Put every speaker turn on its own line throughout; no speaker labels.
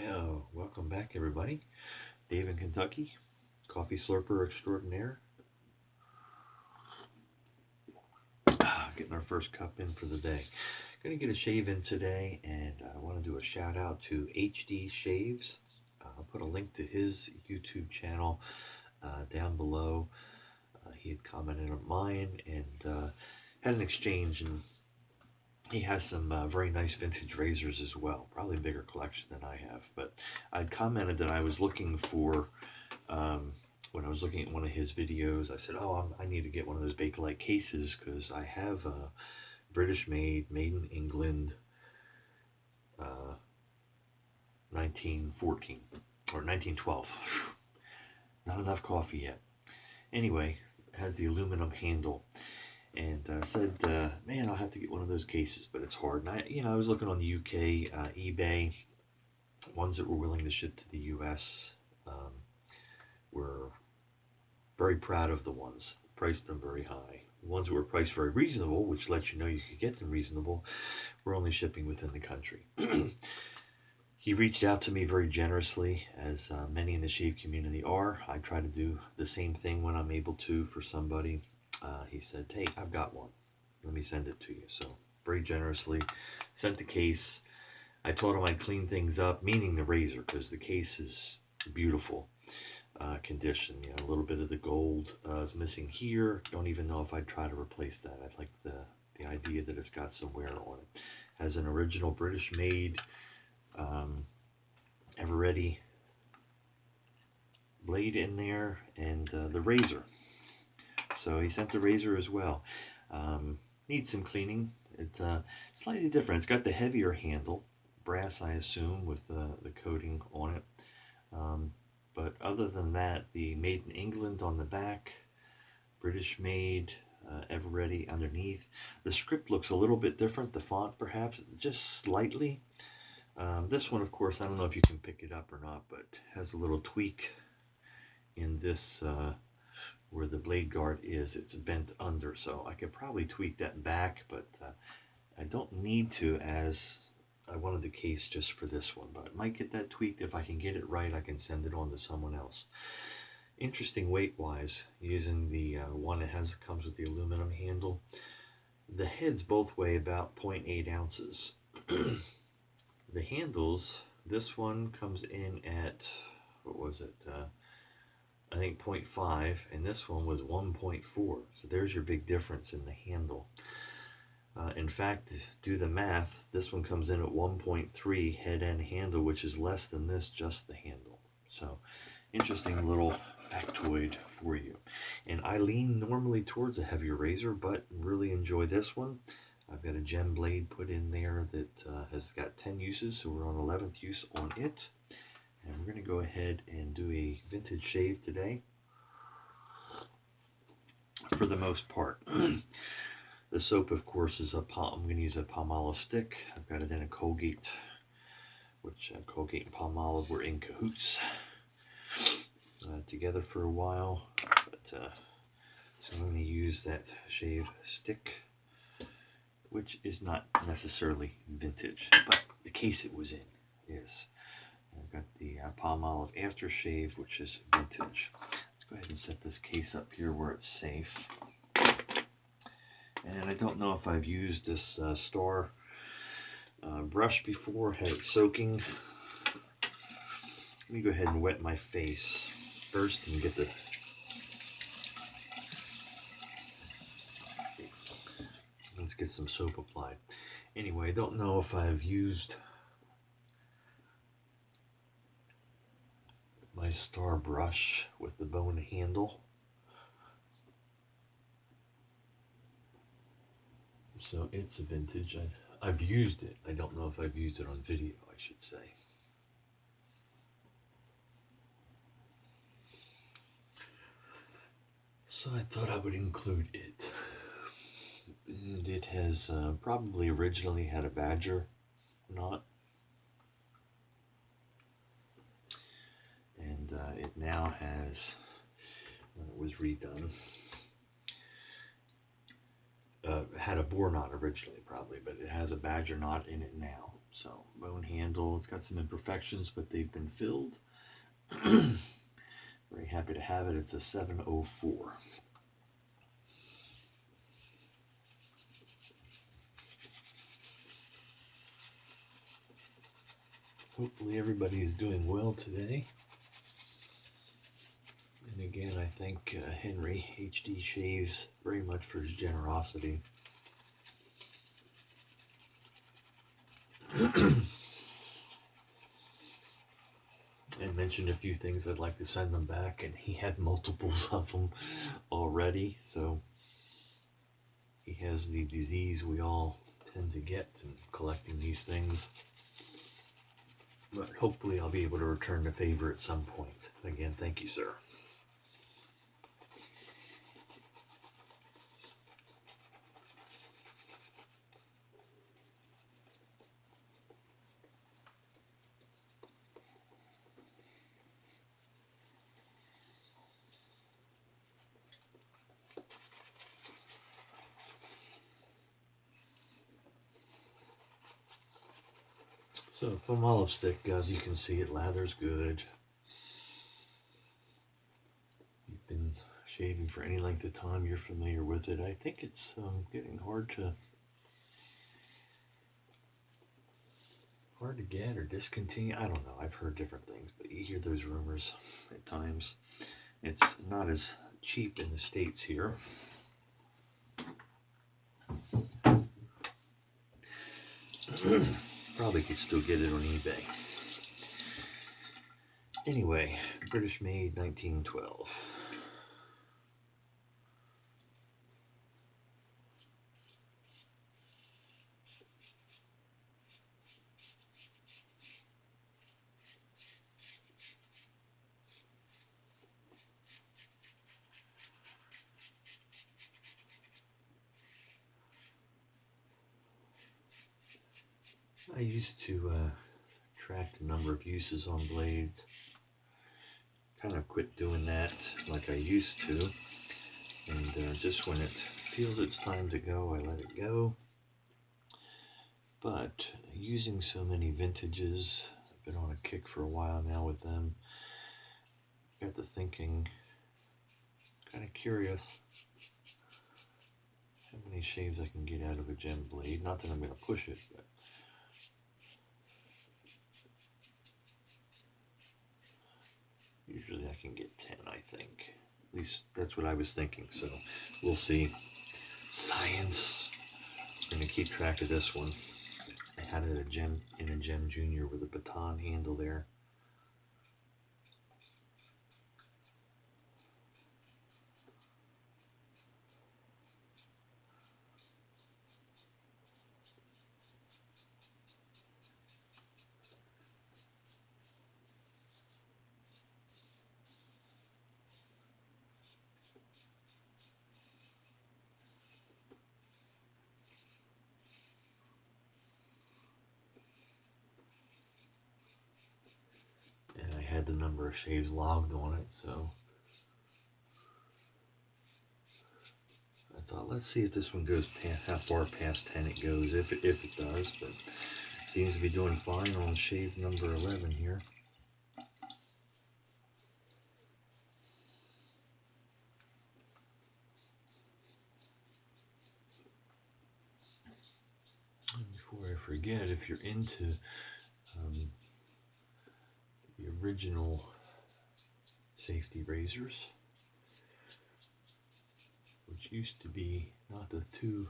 Well, welcome back, everybody. Dave in Kentucky, coffee slurper extraordinaire. Getting our first cup in for the day. Going to get a shave in today, and I want to do a shout out to HD Shaves. I'll put a link to his YouTube channel down below. He had commented on mine and had an exchange, and he has some very nice vintage razors as well. Probably a bigger collection than I have, but I'd commented that I was looking for, when I was looking at one of his videos, I said, oh, I need to get one of those Bakelite cases because I have a British made in England 1914 or 1912. Not enough coffee yet. Anyway, it has the aluminum handle. And said, man, I'll have to get one of those cases, but it's hard. And I was looking on the UK, eBay, ones that were willing to ship to the US. Were very proud of the ones, priced them very high. The ones that were priced very reasonable, which lets you know you could get them reasonable, were only shipping within the country. He reached out to me very generously, as many in the shave community are. I try to do the same thing when I'm able to for somebody. He said, hey, I've got one. Let me send it to you. So very generously sent the case. I told him I'd clean things up, meaning the razor, because the case is beautiful condition. A little bit of the gold is missing here. Don't even know if I'd try to replace that. I like the idea that it's got some wear on it. Has an original British made ever-ready blade in there, and the razor. So he sent the razor as well. Needs some cleaning. It's slightly different. It's got the heavier handle, brass I assume, with the coating on it. But other than that, the made in England on the back, British made, ever ready underneath. The script looks a little bit different, the font perhaps, just slightly. This one, of course, I don't know if you can pick it up or not, but has a little tweak in this where the blade guard is. It's bent under, so I could probably tweak that back, but I don't need to, as I wanted the case just for this one, but I might get that tweaked. If I can get it right, I can send it on to someone else. Interesting weight-wise, using the one that comes with the aluminum handle. The heads both weigh about 0.8 ounces. The handles, this one comes in at, what was it? I think 0.5, and this one was 1.4. So there's your big difference in the handle. In fact, do the math, this one comes in at 1.3 head and handle, which is less than this, just the handle. So interesting little factoid for you. And I lean normally towards a heavier razor, but really enjoy this one. I've got a gem blade put in there that has got 10 uses, so we're on 11th use on it. And we're going to go ahead and do a vintage shave today, for the most part. The soap, of course, is I'm going to use a Palmolive stick. I've got it in a Colgate, which Colgate and Palmolive were in cahoots together for a while. But so I'm going to use that shave stick, which is not necessarily vintage, but the case it was in is. I've got the Palmolive Aftershave, which is vintage. Let's go ahead and set this case up here where it's safe. And I don't know if I've used this Star brush before, had it soaking. Let me go ahead and wet my face first and get the... Let's get some soap applied. Anyway, I don't know if I've used my Star brush with the bone handle. So it's a vintage. I've used it. I don't know if I've used it on video, I should say. So I thought I would include it. And it has probably originally had a badger knot. And it now has, when it was redone, had a boar knot originally probably, but it has a badger knot in it now. So bone handle, it's got some imperfections, but they've been filled. Very happy to have it. It's a 704. Hopefully everybody is doing well today. And again, I thank Henry HD Shaves very much for his generosity. And mentioned a few things I'd like to send them back, and he had multiples of them already. So he has the disease we all tend to get in collecting these things. But hopefully I'll be able to return the favor at some point. Again, thank you, sir. So, Palmolive stick, as you can see, it lathers good. You've been shaving for any length of time, you're familiar with it. I think it's getting hard to get or discontinue. I don't know. I've heard different things, but you hear those rumors at times. It's not as cheap in the States here. Probably could still get it on eBay. Anyway, British made 1912. I used to track the number of uses on blades. Kind of quit doing that like I used to. And just when it feels it's time to go, I let it go. But using so many vintages, I've been on a kick for a while now with them. Got to thinking, kind of curious, how many shaves I can get out of a gem blade. Not that I'm going to push it, but usually I can get 10, I think. At least that's what I was thinking, so we'll see. Science. I'm going to keep track of this one. I had it in a Gem Junior with a baton handle there. And I had the number of shaves logged on it, so I thought, let's see if this one goes past, how far past 10 it goes, if it does, but it seems to be doing fine on shave number 11 here. And before I forget, if you're into the original safety razors, which used to be not the two-sided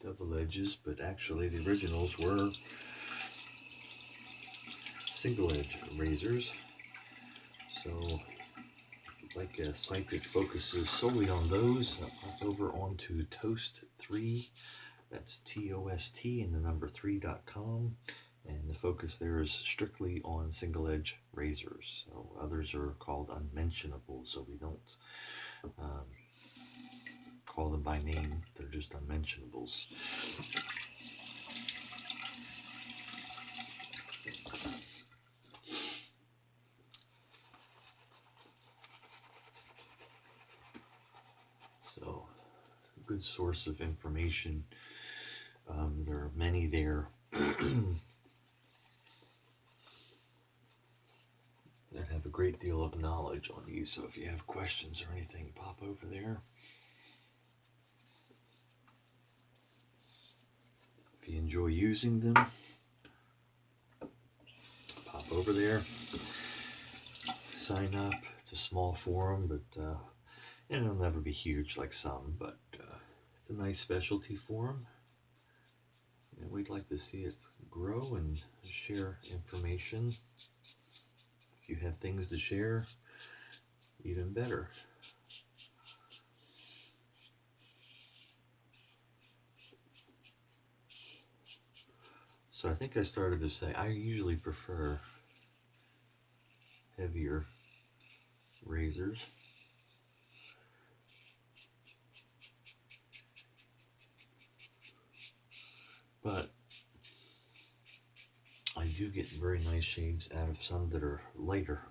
double edges, but actually the originals were single edge razors. So if you'd like a site that focuses solely on those, hop over onto Toast 3. That's TOST and the number 3.com. And the focus there is strictly on single edge razors. So others are called unmentionables, so we don't call them by name. They're just unmentionables. So, a good source of information There are many there that have a great deal of knowledge on these, so if you have questions or anything, pop over there. If you enjoy using them, pop over there, sign up. It's a small forum, but and it'll never be huge like some, but it's a nice specialty forum, and we'd like to see it grow and share information. If you have things to share, even better. So I think I started to say I usually prefer heavier razors. But I do get very nice shades out of some that are lighter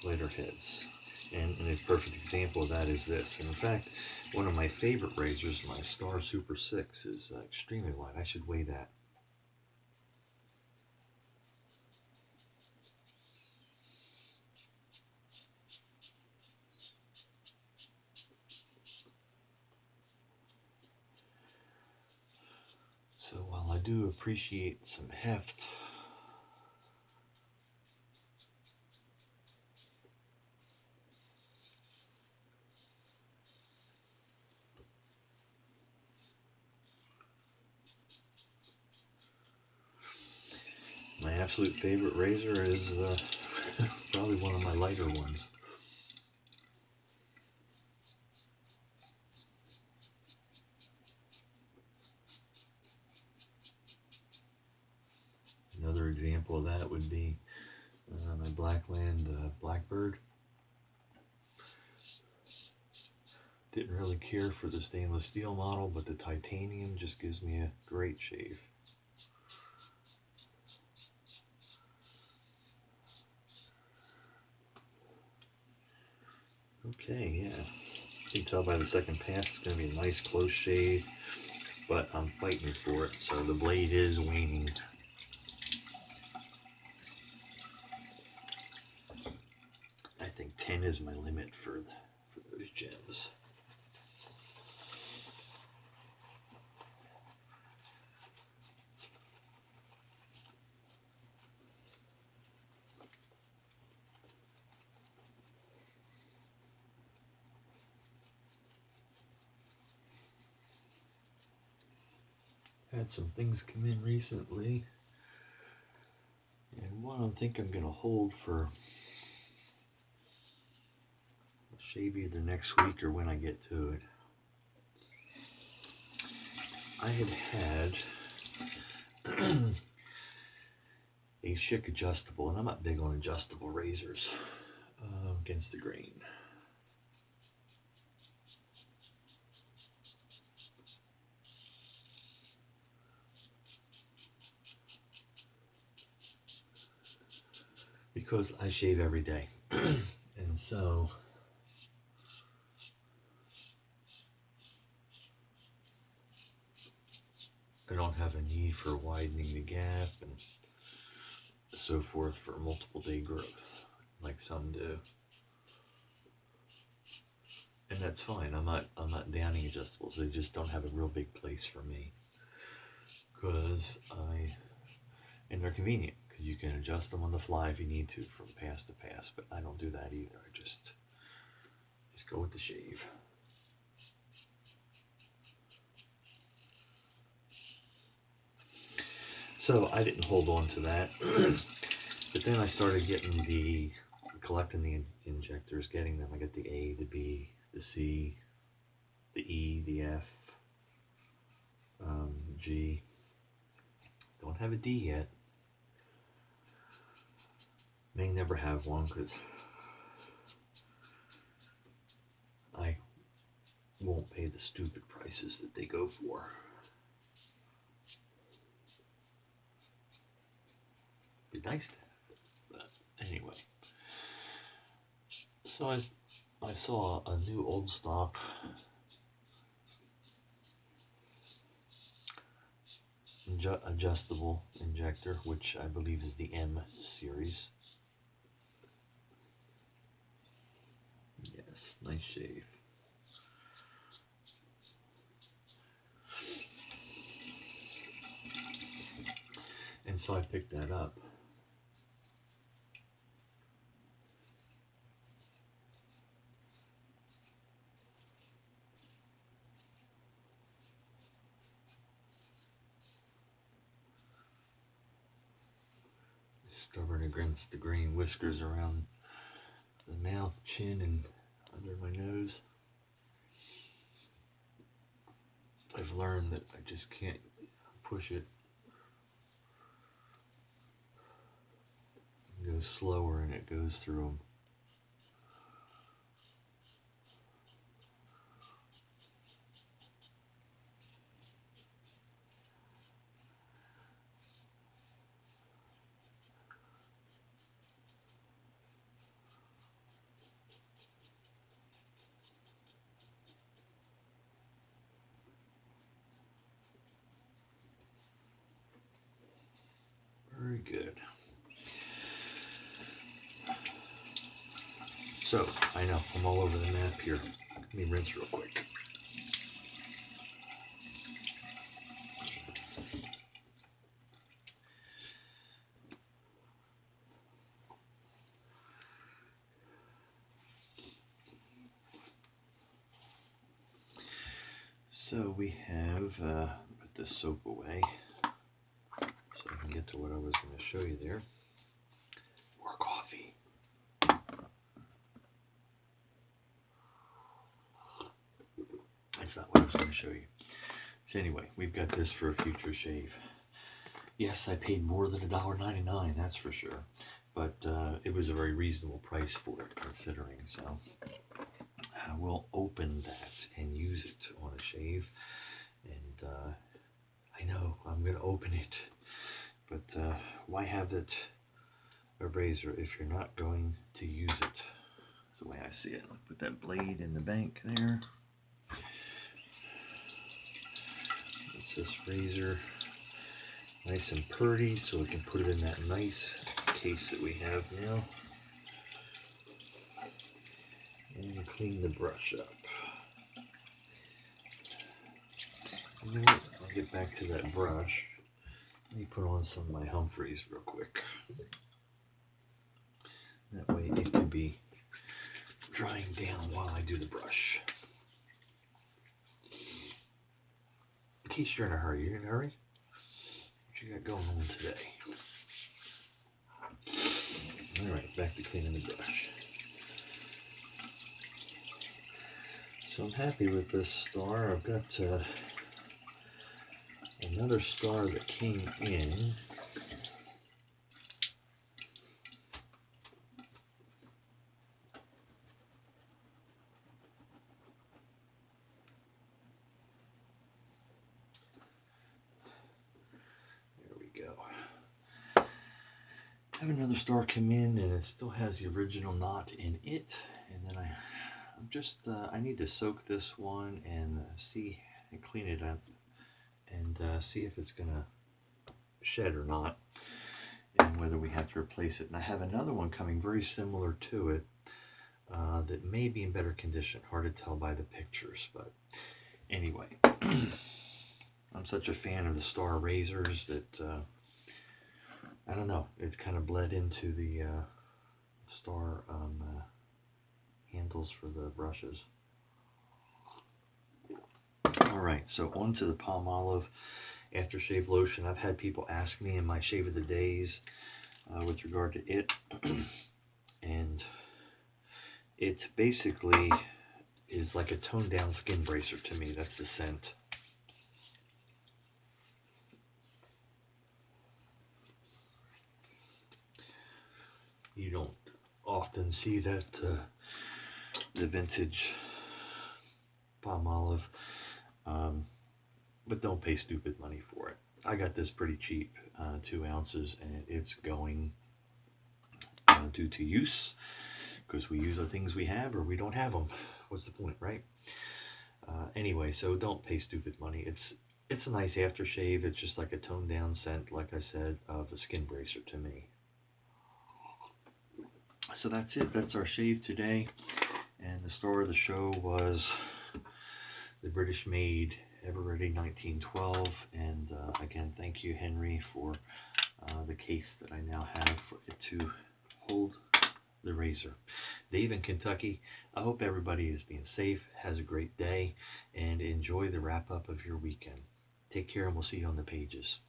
heads. And a perfect example of that is this. And in fact, one of my favorite razors, my Star Super 6, is extremely light. I should weigh that. So while I do appreciate some heft, my absolute favorite razor is probably one of my lighter ones. Another example of that would be my Blackland Blackbird. Didn't really care for the stainless steel model, but the titanium just gives me a great shave. Okay, yeah. You can tell by the second pass it's going to be a nice close shave, but I'm fighting for it, so the blade is waning. I think 10 is my limit for those gems. Had some things come in recently, and one I think I'm going to hold for shave either next week or when I get to it. I had a Schick adjustable, and I'm not big on adjustable razors against the grain. Because I shave every day, and so I don't have a need for widening the gap and so forth for multiple day growth like some do. And that's fine. I'm not downing adjustables. They just don't have a real big place for me, and they're convenient because you can adjust them on the fly if you need to from pass to pass. But I don't do that either. I just go with the shave. So I didn't hold on to that, but then I started collecting the injectors, getting them. I got the A, the B, the C, the E, the F, G. Don't have a D yet. May never have one because I won't pay the stupid prices that they go for. Be nice to have it, but anyway. So I saw a new old stock adjustable injector, which I believe is the M series. Yes, nice shave. And so I picked that up. Stubborn against the green whiskers around the mouth, chin, and under my nose. I've learned that I just can't push it. It goes slower and it goes through them. Very good. So, I know, I'm all over the map here. Let me rinse real quick. So we have, put this soap away so I can get to what I was going to show you there. More coffee. That's not what I was going to show you. So anyway, we've got this for a future shave. Yes, I paid more than $1.99, that's for sure. But it was a very reasonable price for it, considering. So we'll open that and use it on a shave. And I know I'm going to open it. But why have it a razor if you're not going to use it? That's the way I see it. Put that blade in the bank there. It's this razor nice and pretty, so we can put it in that nice case that we have now. And clean the brush up. You know what? I'll get back to that brush. Let me put on some of my Humphreys real quick. That way it can be drying down while I do the brush. In case you're in a hurry. You're in a hurry? What you got going on today? Alright, back to cleaning the brush. So I'm happy with this star. I've got another star that came in. There we go. I have another star come in, and it still has the original knot in it. And then I need to soak this one and see and clean it up and see if it's gonna shed or not, and whether we have to replace it. And I have another one coming very similar to it that may be in better condition. Hard to tell by the pictures, but anyway, I'm such a fan of the Star razors that I don't know, it's kind of bled into the Star handles for the brushes. Alright, so on to the Palmolive Aftershave Lotion. I've had people ask me in my Shave of the Days with regard to it. And it basically is like a toned down skin bracer to me. That's the scent. You don't often see that the vintage Palmolive, but don't pay stupid money for it. I got this pretty cheap, 2 ounces, and it's going due to use, because we use the things we have or we don't have them. What's the point, right? Anyway, so don't pay stupid money. It's It's a nice aftershave. It's just like a toned down scent, like I said, of a skin bracer to me. So that's it. That's our shave today. And the star of the show was the British made Everready 1912. And again, thank you, Henry, for the case that I now have for it to hold the razor. Dave in Kentucky, I hope everybody is being safe, has a great day, and enjoy the wrap up of your weekend. Take care, and we'll see you on the pages.